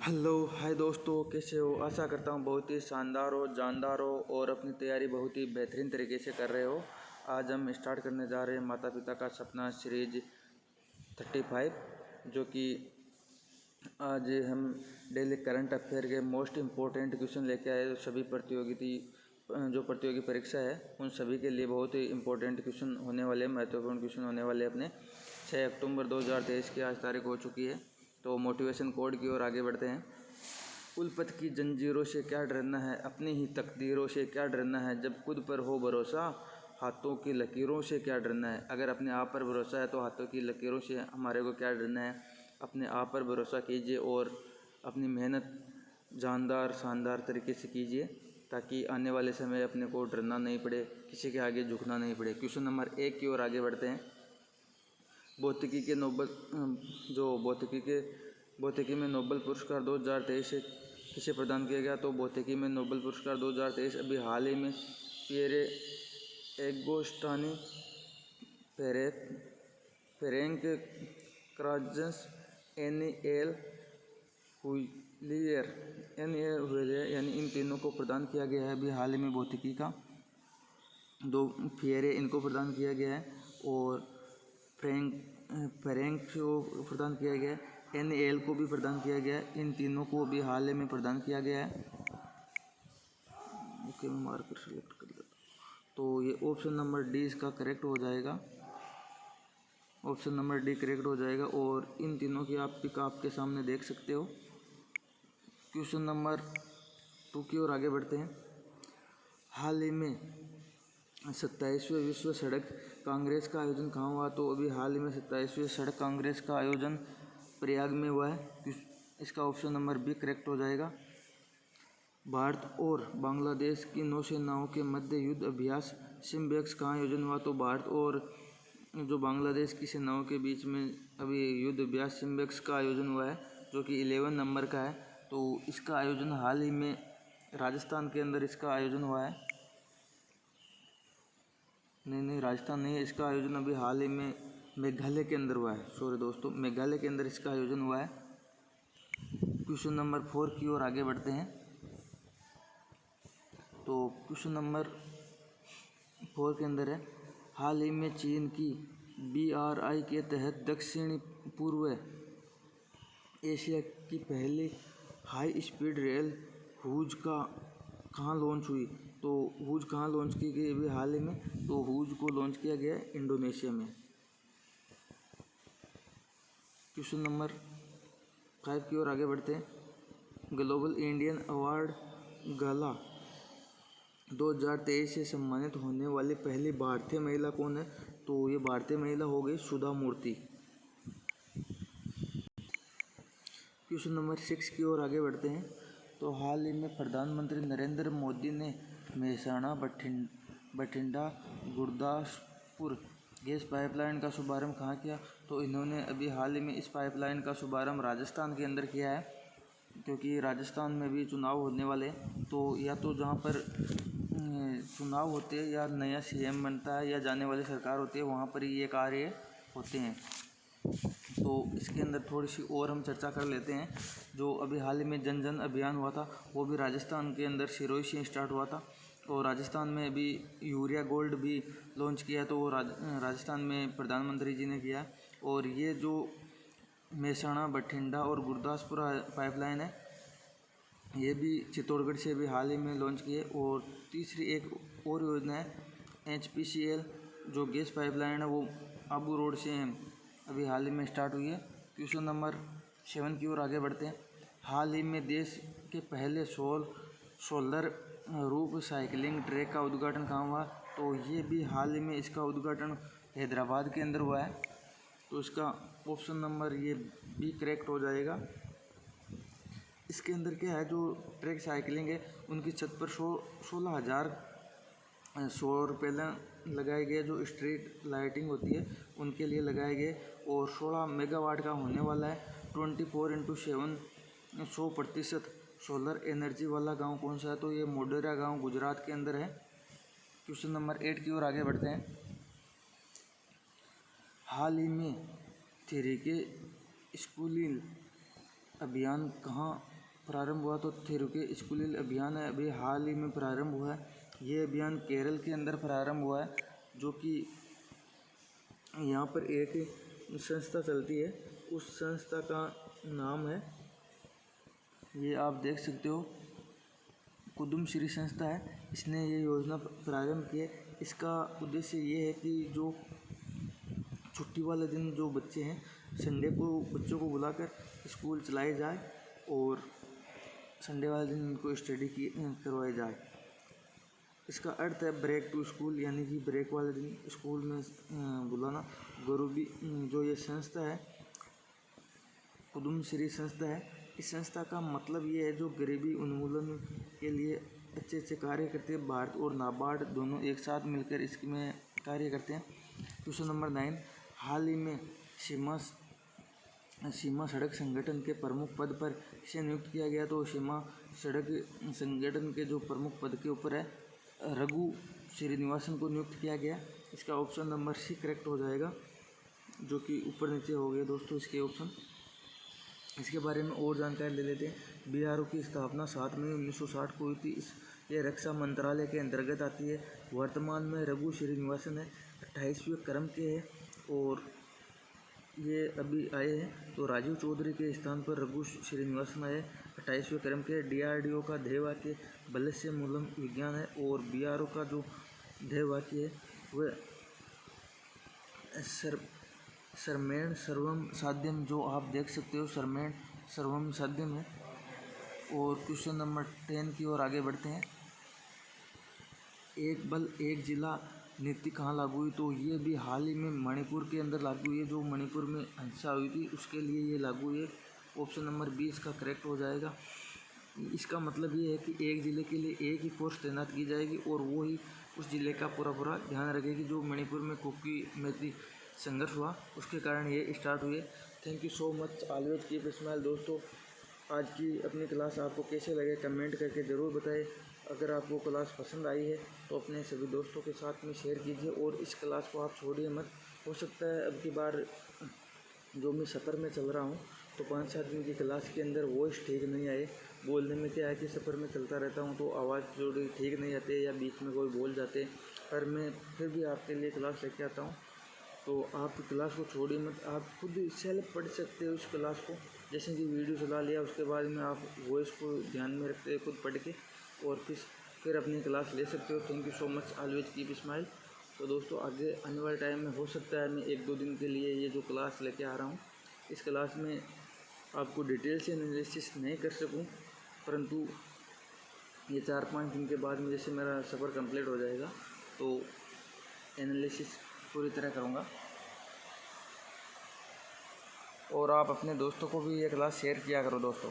Hello hi दोस्तों, कैसे हो। आशा करता हूँ बहुत ही शानदार हो, जानदार हो और अपनी तैयारी बहुत ही बेहतरीन तरीके से कर रहे हो। आज हम स्टार्ट करने जा रहे हैं माता पिता का सपना सीरीज 35, जो कि आज हम डेली करंट अफेयर के मोस्ट इम्पोर्टेंट क्वेश्चन लेके आए। सभी जो प्रतियोगी परीक्षा है उन सभी के लिए बहुत ही इम्पोर्टेंट क्वेश्चन होने वाले, महत्वपूर्ण क्वेश्चन होने वाले। अपने 6 अक्टूबर 2023 की आज तारीख हो चुकी है। तो मोटिवेशन कोड की ओर आगे बढ़ते हैं। उल्फत की जंजीरों से क्या डरना है, अपनी ही तकदीरों से क्या डरना है, जब खुद पर हो भरोसा हाथों की लकीरों से क्या डरना है। अगर अपने आप पर भरोसा है तो हाथों की लकीरों से हमारे को क्या डरना है। अपने आप पर भरोसा कीजिए और अपनी मेहनत जानदार शानदार तरीके से कीजिए, ताकि आने वाले समय अपने को डरना नहीं पड़े, किसी के आगे झुकना नहीं पड़े। क्वेश्चन नंबर 1 की ओर आगे बढ़ते हैं। भौतिकी के नोबल भौतिकी में नोबेल पुरस्कार 2023 से किसे प्रदान किया गया। तो भौतिकी में नोबेल पुरस्कार 2023 अभी हाल ही में पियरे एगोस्टानी, फेरेंक क्राजस, एनिएल हुलियर यानी इन तीनों को प्रदान किया गया है। अभी हाल ही में भौतिकी का दो पियरे इनको प्रदान किया गया है और फेरेंक को प्रदान किया गया है, एनएल को भी प्रदान किया गया है। इन तीनों को भी हाल ही में प्रदान किया गया है। ओके, मैं मार्कर सेलेक्ट कर लेता हूँ। तो ये ऑप्शन नंबर डी इसका करेक्ट हो जाएगा। ऑप्शन नंबर डी करेक्ट हो जाएगा और इन तीनों की आप पिक आपके सामने देख सकते हो। क्वेश्चन नंबर 2 की ओर आगे बढ़ते हैं। हाल ही में 27वें विश्व सड़क कांग्रेस का आयोजन कहाँ हुआ। तो अभी हाल ही में 27वें सड़क कांग्रेस का आयोजन प्रयाग में हुआ है। इसका ऑप्शन नंबर बी करेक्ट हो जाएगा। भारत और बांग्लादेश की नौसेनाओं के मध्य युद्ध अभ्यास सिम्बेक्स कहाँ आयोजन हुआ। तो भारत और जो बांग्लादेश की सेनाओं के बीच में अभी युद्ध अभ्यास सिम्बेक्स का आयोजन हुआ है, जो कि 11 नंबर का है। तो इसका आयोजन हाल ही में राजस्थान के अंदर इसका आयोजन हुआ है। नहीं, राजस्थान नहीं है। इसका आयोजन अभी हाल ही में मेघालय के अंदर हुआ है। सॉरी दोस्तों, मेघालय के अंदर इसका आयोजन हुआ है। क्वेश्चन नंबर 4 की ओर आगे बढ़ते हैं। तो क्वेश्चन नंबर 4 के अंदर है, हाल ही में चीन की BRI के तहत दक्षिणी पूर्व एशिया की पहली हाई स्पीड रेल हूज कहाँ लॉन्च हुई। तो हूज कहाँ लॉन्च की गई अभी हाल ही में। तो हूज को लॉन्च किया गया है इंडोनेशिया में। क्वेश्चन नंबर 5 की ओर आगे बढ़ते हैं। ग्लोबल इंडियन अवार्ड गाला 2023 से सम्मानित होने वाली पहली भारतीय महिला कौन है। तो ये भारतीय महिला हो गई सुधा मूर्ति। क्वेश्चन नंबर 6 की ओर आगे बढ़ते हैं। तो हाल ही में प्रधानमंत्री नरेंद्र मोदी ने मेहसाणा बठिंडा गुरदासपुर गैस पाइपलाइन का शुभारंभ कहाँ किया। तो इन्होंने अभी हाल ही में इस पाइपलाइन का शुभारंभ राजस्थान के अंदर किया है, क्योंकि राजस्थान में भी चुनाव होने वाले हैं। तो या तो जहाँ पर चुनाव होते हैं या नया CM बनता है या जाने वाली सरकार होती है, वहाँ पर ये कार्य होते हैं। तो इसके अंदर थोड़ी सी और हम चर्चा कर लेते हैं। जो अभी हाल ही में जन जन अभियान हुआ था, वो भी राजस्थान के अंदर सिरोही से स्टार्ट हुआ था। और राजस्थान में अभी यूरिया गोल्ड भी लॉन्च किया, तो वो राजस्थान में प्रधानमंत्री जी ने किया। और ये जो मेहसाणा बठिंडा और गुरदासपुर पाइपलाइन है, ये भी चित्तौड़गढ़ से भी हाल ही में लॉन्च किए। और तीसरी एक और योजना है HPCL, जो गैस पाइपलाइन है, वो आबू रोड से अभी हाल ही में स्टार्ट हुई है। क्वेश्चन नंबर 7 की ओर आगे बढ़ते हैं। हाल ही में देश के पहले सोलर रूफ साइकिलिंग ट्रैक का उद्घाटन कहाँ हुआ। तो ये भी हाल ही में इसका उद्घाटन हैदराबाद के अंदर हुआ है। तो इसका ऑप्शन नंबर ये बी करेक्ट हो जाएगा। इसके अंदर क्या है, जो ट्रैक साइकिलिंग है उनकी छत पर 16,000 सौर पैनल लगाए गए, जो स्ट्रीट लाइटिंग होती है उनके लिए लगाए गए। और 16 मेगावाट का होने वाला है। 24x7 100% सोलर एनर्जी वाला गांव कौन सा है। तो ये मोढेरा गांव गुजरात के अंदर है। क्वेश्चन नंबर 8 की ओर आगे बढ़ते हैं। हाल ही में 3 के स्कूलिंग अभियान कहाँ प्रारंभ हुआ तो थिरुके स्कूल अभियान है, अभी हाल ही में प्रारंभ हुआ है। ये अभियान केरल के अंदर प्रारंभ हुआ है, जो कि यहाँ पर एक संस्था चलती है, उस संस्था का नाम है, ये आप देख सकते हो, कुदुम्बश्री संस्था है। इसने ये योजना प्रारंभ की है। इसका उद्देश्य ये है कि जो छुट्टी वाले दिन जो बच्चे हैं, संडे को बच्चों को बुलाकर स्कूल चलाए जाए और संडे वाले दिन इनको स्टडी की करवाई जाए। इसका अर्थ है ब्रेक टू स्कूल, यानी कि ब्रेक वाले दिन स्कूल में बुलाना। गरीबी जो ये संस्था है, कुदुम्बश्री संस्था है, इस संस्था का मतलब ये है जो गरीबी उन्मूलन के लिए अच्छे अच्छे कार्य करते हैं। भारत और नाबार्ड दोनों एक साथ मिलकर इसमें कार्य करते हैं। क्वेश्चन नंबर 9, हाल ही में सीमा सड़क संगठन के प्रमुख पद पर किसे नियुक्त किया गया? तो सीमा सड़क संगठन के जो प्रमुख पद के ऊपर है, रघु श्रीनिवासन को नियुक्त किया गया। इसका ऑप्शन नंबर सी करेक्ट हो जाएगा, जो कि ऊपर नीचे हो गए दोस्तों इसके ऑप्शन। इसके बारे में और जानकारी ले लेते हैं। बीआरओ की स्थापना 7 मई 1960 को हुई थी। ये रक्षा मंत्रालय के अंतर्गत आती है। वर्तमान में रघु श्रीनिवासन है, 28वें क्रम के हैं और ये अभी आए हैं। तो राजीव चौधरी के स्थान पर रघु श्रीनिवासन आए, 28वें क्रम के। डीआरडीओ का ध्येय वाक्य बलस्य मूलम विज्ञान है और बीआरओ का जो ध्येय वाक्य है वह सर्वमेण सर्वम साध्यम, जो आप देख सकते हो, सर्वमेण सर्वम साध्यम है। और क्वेश्चन नंबर 10 की ओर आगे बढ़ते हैं। एक बल एक जिला नीति कहाँ लागू हुई? तो ये भी हाल ही में मणिपुर के अंदर लागू हुई है। जो मणिपुर में हिंसा हुई थी उसके लिए ये लागू हुई है। ऑप्शन नंबर 20 का करेक्ट हो जाएगा। इसका मतलब ये है कि एक ज़िले के लिए एक ही फोर्स तैनात की जाएगी और वो ही उस ज़िले का पूरा ध्यान रखेगी। जो मणिपुर में कुकी मेती संघर्ष हुआ उसके कारण ये स्टार्ट हुए। Thank you so much, always keep smile. दोस्तों, आज की अपनी क्लास आपको कैसे लगे कमेंट करके ज़रूर बताएं। अगर आपको क्लास पसंद आई है तो अपने सभी दोस्तों के साथ में शेयर कीजिए और इस क्लास को आप छोड़िए मत। हो सकता है अब की बार जो मैं सफ़र में चल रहा हूँ तो 5-7 दिन की क्लास के अंदर वॉइस ठीक नहीं आए। बोलने में क्या है कि सफ़र में चलता रहता हूँ तो आवाज़ जो ठीक नहीं आती या बीच में कोई बोल जाते, पर मैं फिर भी आपके लिए क्लास लेके आता हूँ। तो आप क्लास को छोड़िए मत, आप खुद सेल्फ पढ़ सकते हो इस क्लास को। जैसे कि वीडियो चला लिया उसके बाद में आप वॉइस को ध्यान में रखते खुद पढ़ के और फिर अपनी क्लास ले सकते हो। Thank you so much, always keep smile. तो दोस्तों, आगे आने वाले टाइम में हो सकता है मैं 1-2 दिन के लिए ये जो क्लास लेके आ रहा हूँ, इस क्लास में आपको डिटेल से एनालिसिस नहीं कर सकूँ, परंतु ये 4-5 दिन के बाद में जैसे मेरा सफ़र कंप्लीट हो जाएगा तो एनालिसिस पूरी तरह करूँगा। और आप अपने दोस्तों को भी ये क्लास शेयर किया करो दोस्तों।